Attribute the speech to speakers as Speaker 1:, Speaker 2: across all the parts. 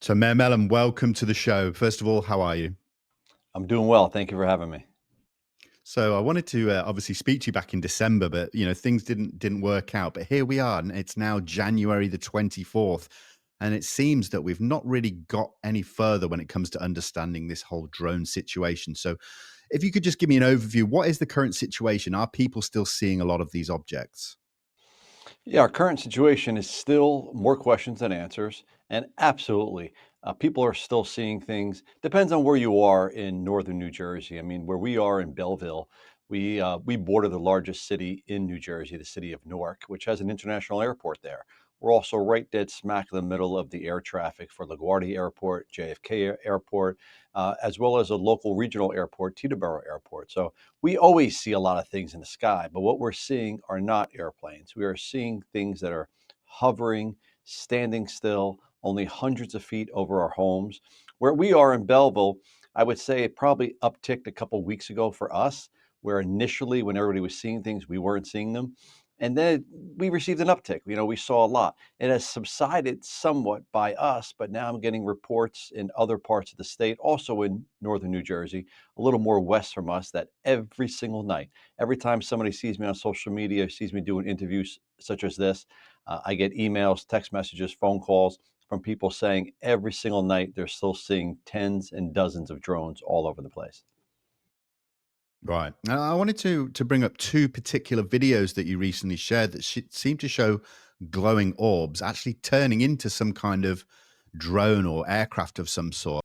Speaker 1: So, Mayor Melham, welcome to the show. First of all, how are you?
Speaker 2: I'm doing well. Thank you for having me.
Speaker 1: So, I wanted to obviously speak to you back in December, but things didn't work out. But here we are, and it's now January the 24th, and it seems that we've not really got any further when it comes to understanding this whole drone situation. So, if you could just give me an overview, what is the current situation? Are people still seeing a lot of these objects?
Speaker 2: Yeah, our current situation is still more questions than answers. And absolutely, people are still seeing things. Depends on where you are in northern New Jersey. I mean, where we are in Belleville, we border the largest city in New Jersey, the city of Newark, which has an international airport there. We're also right dead smack in the middle of the air traffic for LaGuardia Airport, JFK Airport, as well as a local regional airport, Teterboro Airport. So we always see a lot of things in the sky, but what we're seeing are not airplanes. We are seeing things that are hovering, standing still, only hundreds of feet over our homes. Where we are in Belleville, I would say it probably upticked a couple weeks ago for us, where initially, when everybody was seeing things, we weren't seeing them. And then we received an uptick. We saw a lot. It has subsided somewhat by us, but now I'm getting reports in other parts of the state, also in northern New Jersey, a little more west from us, that every single night, every time somebody sees me on social media, sees me doing interviews such as this, I get emails, text messages, phone calls from people saying every single night they're still seeing tens and dozens of drones all over the place.
Speaker 1: Right. Now, I wanted to bring up two particular videos that you recently shared that seem to show glowing orbs actually turning into some kind of drone or aircraft of some sort.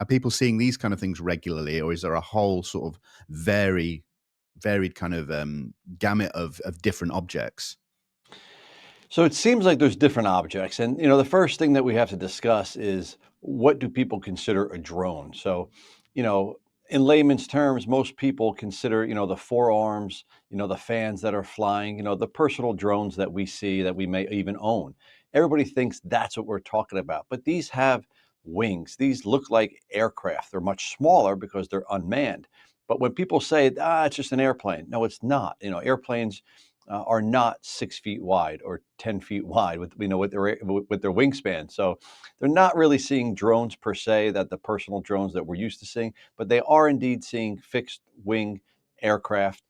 Speaker 1: Are people seeing these kind of things regularly, or is there a whole sort of varied kind of gamut of different objects?
Speaker 2: So it seems like there's different objects. And, the first thing that we have to discuss is, what do people consider a drone? So, you know, in layman's terms, most people consider, the forearms, the fans that are flying, the personal drones that we see that we may even own. Everybody thinks that's what we're talking about. But these have wings. These look like aircraft. They're much smaller because they're unmanned. But when people say, it's just an airplane, no, it's not. Airplanes are not 6 feet wide or 10 feet wide with with their wingspan. So they're not really seeing drones per se, that the personal drones that we're used to seeing, but they are indeed seeing fixed wing aircraft,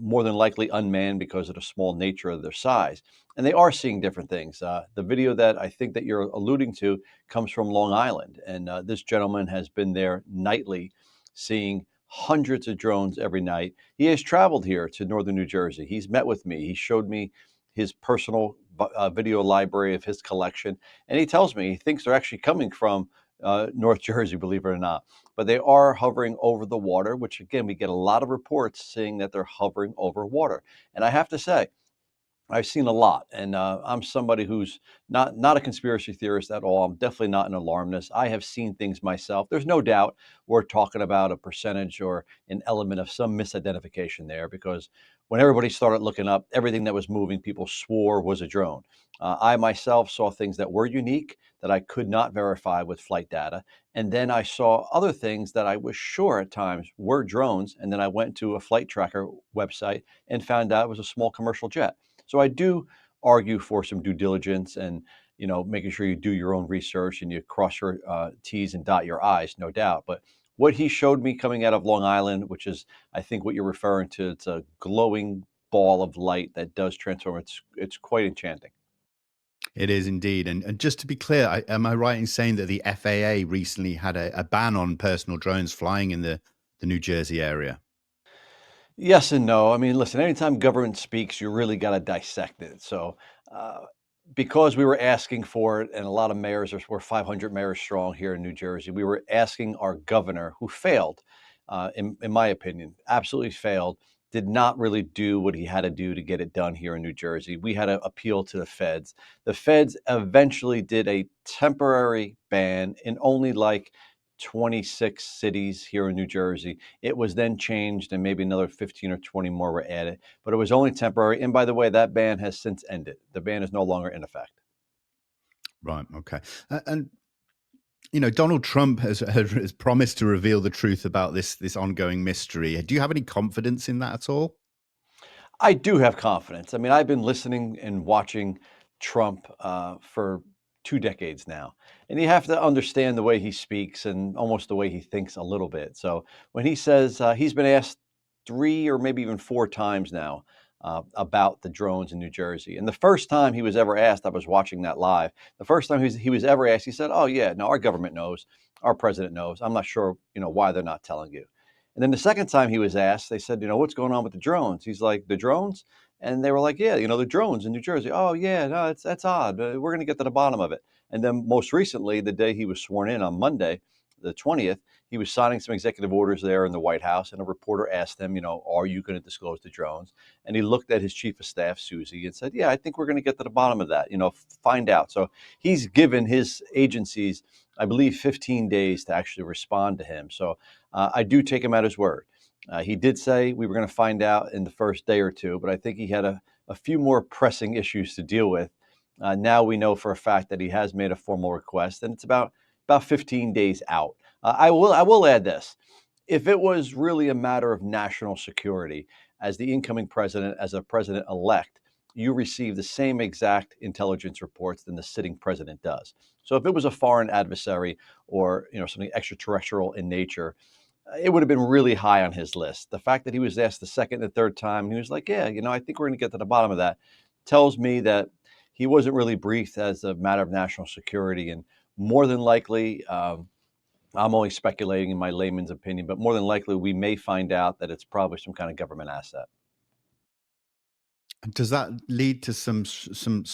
Speaker 2: more than likely unmanned because of the small nature of their size. And they are seeing different things. The video that I think that you're alluding to comes from Long Island, and this gentleman has been there nightly, seeing hundreds of drones every night. He has traveled here to northern New Jersey. He's met with me. He showed me his personal video library of his collection, and he tells me he thinks they're actually coming from North Jersey, believe it or not. But they are hovering over the water, which again, we get a lot of reports saying that they're hovering over water. And I have to say, I've seen a lot, and I'm somebody who's not a conspiracy theorist at all. I'm definitely not an alarmist. I have seen things myself. There's no doubt we're talking about a percentage or an element of some misidentification there, because when everybody started looking up everything that was moving, people swore was a drone. I myself saw things that were unique that I could not verify with flight data, and then I saw other things that I was sure at times were drones, and then I went to a flight tracker website and found out it was a small commercial jet. So I do argue for some due diligence and, making sure you do your own research and you cross your T's and dot your I's, no doubt. But what he showed me coming out of Long Island, which is, I think, what you're referring to, it's a glowing ball of light that does transform. It's quite enchanting.
Speaker 1: It is indeed. And just to be clear, am I right in saying that the FAA recently had a ban on personal drones flying in the New Jersey area?
Speaker 2: Yes and no. I mean, listen, anytime government speaks, you really got to dissect it. So, uh, because we were asking for it, and a lot of mayors we're 500 mayors strong here in New Jersey, we were asking our governor, who failed, in my opinion, absolutely failed, did not really do what he had to do to get it done here in New Jersey. We had to appeal to the feds. The feds eventually did a temporary ban in only like 26 cities here in New Jersey. It was then changed, and maybe another 15 or 20 more were added, but it was only temporary. And by the way, that ban has since ended. The ban is no longer in effect.
Speaker 1: Right. Okay. And Donald Trump has promised to reveal the truth about this ongoing mystery. Do you have any confidence in that at all?
Speaker 2: I do have confidence. I mean, I've been listening and watching Trump for 2 decades now, and you have to understand the way he speaks and almost the way he thinks a little bit. So when he says he's been asked 3 or maybe even 4 times now about the drones in New Jersey, and the first time he was ever asked, I was watching that live. The first time he was ever asked, he said, "Oh yeah, no, our government knows, our president knows. I'm not sure, why they're not telling you." And then the second time he was asked, they said, "What's going on with the drones?" He's like, "The drones?" And they were like, "Yeah, the drones in New Jersey." "Oh, yeah, no, that's odd. We're going to get to the bottom of it." And then most recently, the day he was sworn in on Monday, the 20th, he was signing some executive orders there in the White House, and a reporter asked him, "Are you going to disclose the drones?" And he looked at his chief of staff, Susie, and said, "Yeah, I think we're going to get to the bottom of that. Find out." So he's given his agencies, I believe, 15 days to actually respond to him. So I do take him at his word. He did say we were going to find out in the first day or two, but I think he had a few more pressing issues to deal with. Now we know for a fact that he has made a formal request, and it's about 15 days out. I will add this: if it was really a matter of national security, as the incoming president, as a president elect, you receive the same exact intelligence reports than the sitting president does. So if it was a foreign adversary or something extraterrestrial in nature, it would have been really high on his list. The fact that he was asked the second and third time, and he was like, "Yeah, I think we're going to get to the bottom of that," tells me that he wasn't really briefed as a matter of national security. And more than likely, I'm only speculating in my layman's opinion, but more than likely, we may find out that it's probably some kind of government asset.
Speaker 1: Does that lead to some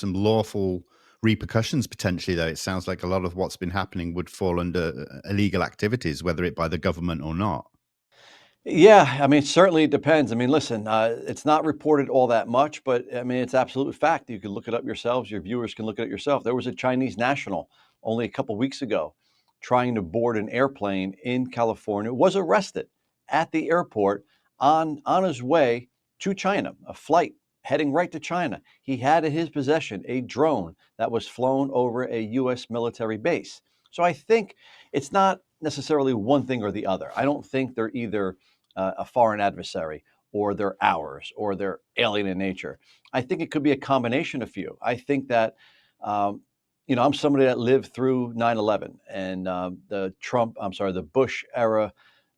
Speaker 1: lawful repercussions potentially, though? It sounds like a lot of what's been happening would fall under illegal activities, whether it by the government or not.
Speaker 2: Yeah, I mean, certainly it depends. I mean, listen, it's not reported all that much, but I mean, it's absolute fact. You can look it up yourselves. Your viewers can look at it yourself. There was a Chinese national only a couple weeks ago trying to board an airplane in California, was arrested at the airport on his way to China, a flight heading right to China. He had in his possession a drone that was flown over a U.S. military base. So I think it's not necessarily one thing or the other. I don't think they're either a foreign adversary or they're ours or they're alien in nature. I think it could be a combination of few. I think that, um, I'm somebody that lived through 9/11 and the Bush era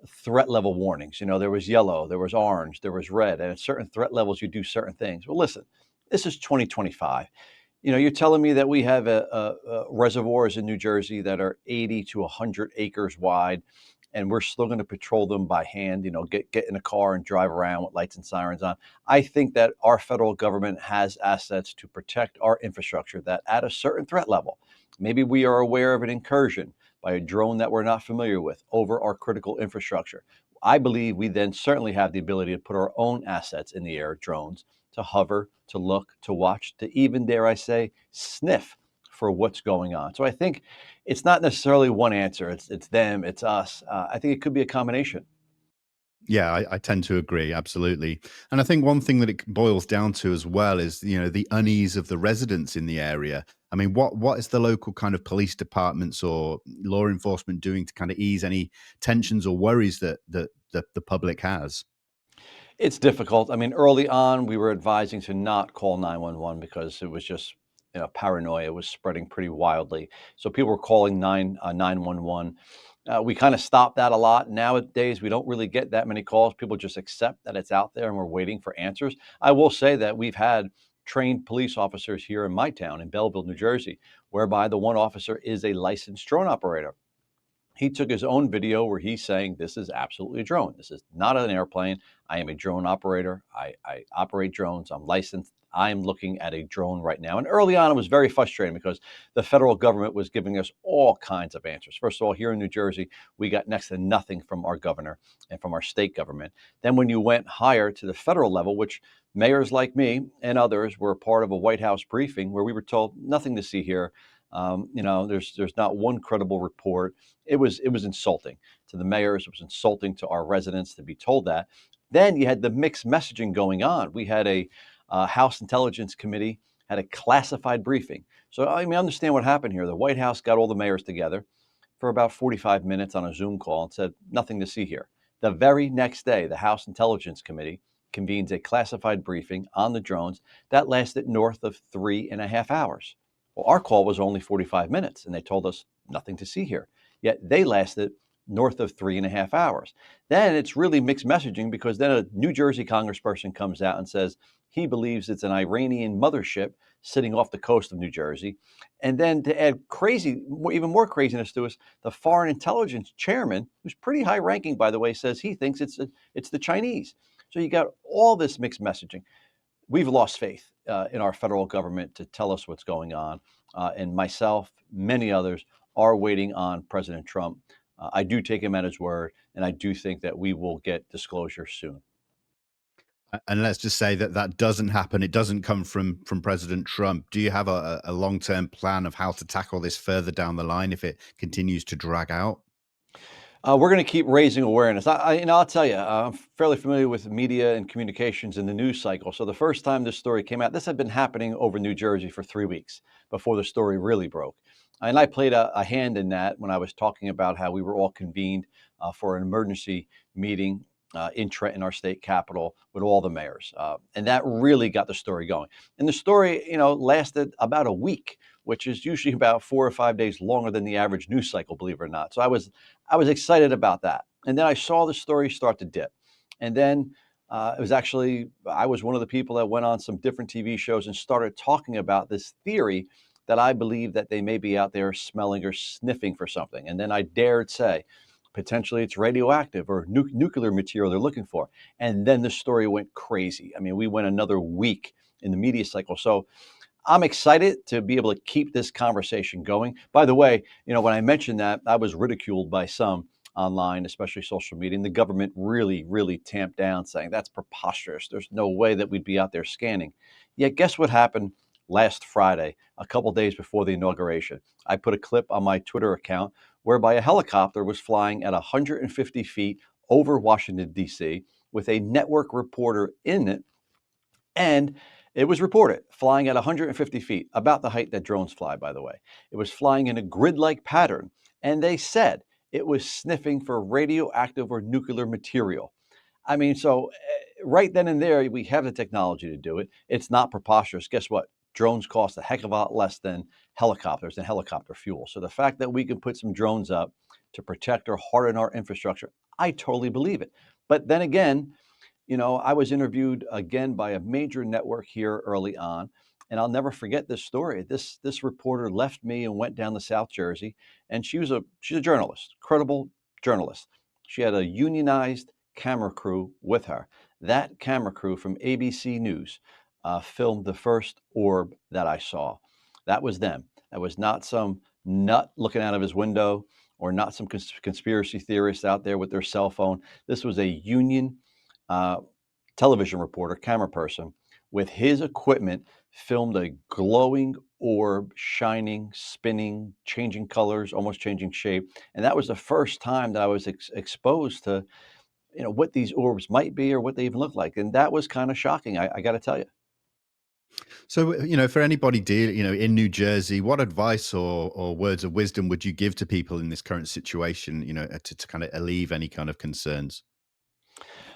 Speaker 2: threat level warnings. There was yellow, there was orange, there was red, and at certain threat levels, you do certain things. Well, listen, this is 2025. You're telling me that we have reservoirs in New Jersey that are 80 to 100 acres wide, and we're still going to patrol them by hand. Get in a car and drive around with lights and sirens on. I think that our federal government has assets to protect our infrastructure. That at a certain threat level, maybe we are aware of an incursion by a drone that we're not familiar with over our critical infrastructure. I believe we then certainly have the ability to put our own assets in the air, drones, to hover, to look, to watch, to even, dare I say, sniff for what's going on. So I think it's not necessarily one answer. It's them, it's us. I think it could be a combination.
Speaker 1: Yeah, I tend to agree, absolutely. And I think one thing that it boils down to as well is, the unease of the residents in the area. I mean, what is the local kind of police departments or law enforcement doing to kind of ease any tensions or worries that the public has?
Speaker 2: It's difficult. I mean, early on, we were advising to not call 911 because it was just, paranoia was spreading pretty wildly. So people were calling 911. We kind of stopped that a lot. Nowadays, we don't really get that many calls. People just accept that it's out there and we're waiting for answers. I will say that we've had trained police officers here in my town in Belleville, New Jersey, whereby the one officer is a licensed drone operator. He took his own video where he's saying, "This is absolutely a drone. This is not an airplane. I am a drone operator. I operate drones. I'm licensed. I'm looking at a drone right now." And early on, it was very frustrating because the federal government was giving us all kinds of answers. First of all, here in New Jersey, we got next to nothing from our governor and from our state government. Then, when you went higher to the federal level, which mayors like me and others were part of a White House briefing where we were told nothing to see here. There's not one credible report. It was insulting to the mayors. It was insulting to our residents to be told that. Then you had the mixed messaging going on. We had a House Intelligence Committee had a classified briefing. So I mean, understand what happened here. The White House got all the mayors together for about 45 minutes on a Zoom call and said nothing to see here. The very next day, the House Intelligence Committee convenes a classified briefing on the drones that lasted north of 3.5 hours. Well, our call was only 45 minutes, and they told us nothing to see here. Yet they lasted north of 3.5 hours. Then it's really mixed messaging because then a New Jersey congressperson comes out and says he believes it's an Iranian mothership sitting off the coast of New Jersey. And then to add even more craziness to us, the foreign intelligence chairman, who's pretty high ranking, by the way, says he thinks it's the Chinese. So you got all this mixed messaging. We've lost faith in our federal government to tell us what's going on. And myself, many others, are waiting on President Trump. I do take him at his word, and I do think that we will get disclosure soon.
Speaker 1: And let's just say that that doesn't happen. It doesn't come from President Trump. Do you have a long term plan of how to tackle this further down the line if it continues to drag out?
Speaker 2: We're going to keep raising awareness. I'll tell you, I'm fairly familiar with media and communications in the news cycle. So the first time this story came out, this had been happening over New Jersey for 3 weeks before the story really broke. And I played a hand in that when I was talking about how we were all convened for an emergency meeting in Trenton, our state capital, with all the mayors. And that really got the story going. And the story, lasted about a week, which is usually about 4 or 5 days longer than the average news cycle, believe it or not. So I was excited about that. And then I saw the story start to dip. And then it was actually, I was one of the people that went on some different TV shows and started talking about this theory that I believe that they may be out there smelling or sniffing for something. And then I dared say, potentially it's radioactive or nuclear material they're looking for. And then the story went crazy. I mean, we went another week in the media cycle. So I'm excited to be able to keep this conversation going. By the way, when I mentioned that, I was ridiculed by some online, especially social media, and the government really, really tamped down, saying that's preposterous. There's no way that we'd be out there scanning. Yet, guess what happened last Friday, a couple days before the inauguration? I put a clip on my Twitter account whereby a helicopter was flying at 150 feet over Washington, D.C., with a network reporter in it, and it was reported flying at 150 feet, about the height that drones fly, by the way. It was flying in a grid like pattern, and they said it was sniffing for radioactive or nuclear material. I mean, so right then and there, we have the technology to do it. It's not preposterous. Guess what? Drones cost a heck of a lot less than helicopters and helicopter fuel. So the fact that we can put some drones up to protect or harden our infrastructure, I totally believe it. But then again, I was interviewed again by a major network here early on, and I'll never forget this story. This reporter left me and went down to South Jersey, and she's a journalist, credible journalist. She had a unionized camera crew with her. That camera crew from ABC News filmed the first orb that I saw. That was them. That was not some nut looking out of his window or not some conspiracy theorists out there with their cell phone. This was a union uh, television reporter, camera person, with his equipment, filmed a glowing orb, shining, spinning, changing colors, almost changing shape. And that was the first time that I was exposed to, what these orbs might be or what they even look like. And that was kind of shocking. I got to tell you.
Speaker 1: So, for anybody in New Jersey, what advice or words of wisdom would you give to people in this current situation, to kind of alleviate any kind of concerns?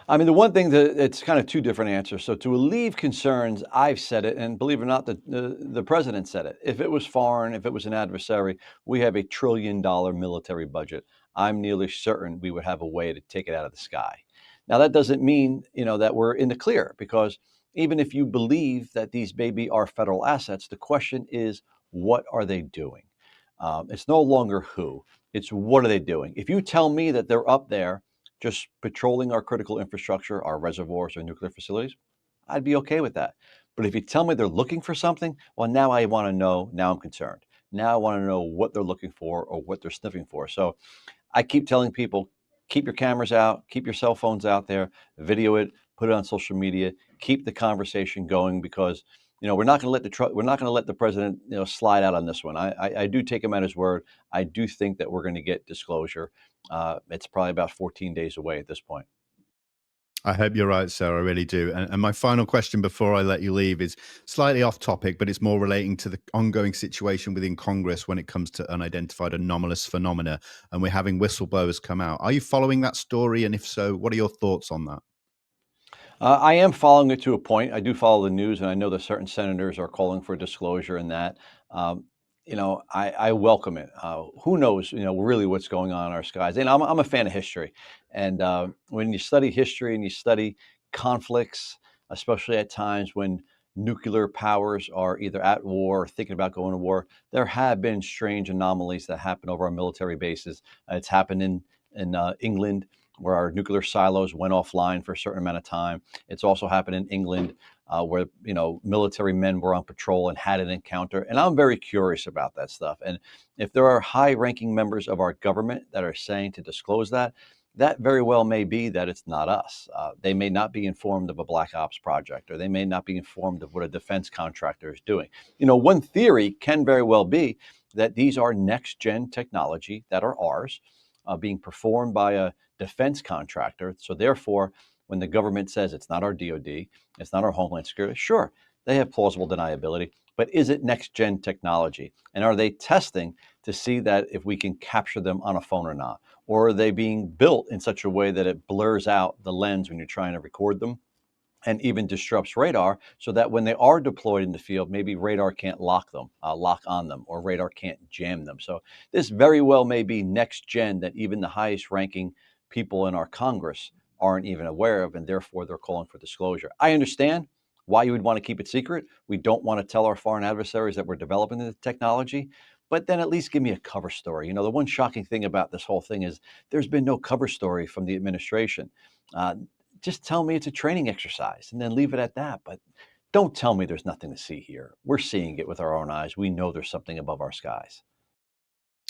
Speaker 2: I mean, the one thing that it's kind of two different answers. So to alleviate concerns, I've said it, and believe it or not, the president said it. If it was foreign, if it was an adversary, we have $1 trillion military budget. I'm nearly certain we would have a way to take it out of the sky. Now that doesn't mean that we're in the clear, because even if you believe that these maybe are federal assets, the question is, what are they doing? It's no longer who; it's what are they doing. If you tell me that they're up there just patrolling our critical infrastructure, our reservoirs, our nuclear facilities, I'd be okay with that. But if you tell me they're looking for something, well, now I want to know. Now I'm concerned. Now I want to know what they're looking for or what they're sniffing for. So I keep telling people, keep your cameras out, keep your cell phones out there, video it, put it on social media, keep the conversation going, because we're not going to let we're not going to let the president slide out on this one. I do take him at his word. I do think that we're going to get disclosure. It's probably about 14 days away at this point.
Speaker 1: I hope you're right, sir. I really do. And my final question before I let you leave is slightly off topic, but it's more relating to the ongoing situation within Congress when it comes to unidentified anomalous phenomena. And we're having whistleblowers come out. Are you following that story? And if so, what are your thoughts on that?
Speaker 2: I am following it to a point. I do follow the news, and I know that certain senators are calling for disclosure in that. Um, I welcome it. Who knows, really what's going on in our skies? And I'm a fan of history. And when you study history and you study conflicts, especially at times when nuclear powers are either at war or thinking about going to war, there have been strange anomalies that happen over our military bases. It's happened in England, where our nuclear silos went offline for a certain amount of time. It's also happened in England, where military men were on patrol and had an encounter. And I'm very curious about that stuff. And if there are high-ranking members of our government that are saying to disclose that, that very well may be that it's not us. They may not be informed of a black ops project, or they may not be informed of what a defense contractor is doing. One theory can very well be that these are next gen technology that are ours, being performed by a defense contractor. So therefore, when the government says it's not our DoD, it's not our Homeland Security, sure, they have plausible deniability. But is it next gen technology? And are they testing to see that if we can capture them on a phone or not? Or are they being built in such a way that it blurs out the lens when you're trying to record them, and even disrupts radar, so that when they are deployed in the field, maybe radar can't lock on them, or radar can't jam them. So this very well may be next gen that even the highest ranking people in our Congress aren't even aware of, and therefore they're calling for disclosure. I understand why you would want to keep it secret. We don't want to tell our foreign adversaries that we're developing the technology, but then at least give me a cover story. The one shocking thing about this whole thing is there's been no cover story from the administration. Uh, just tell me it's a training exercise and then leave it at that. But don't tell me there's nothing to see here. We're seeing it with our own eyes. We know there's something above our skies.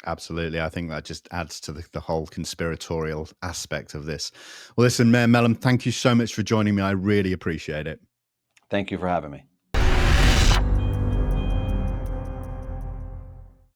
Speaker 1: Absolutely. I think that just adds to the whole conspiratorial aspect of this. Well, listen, Mayor Melham, thank you so much for joining me. I really appreciate it.
Speaker 2: Thank you for having me.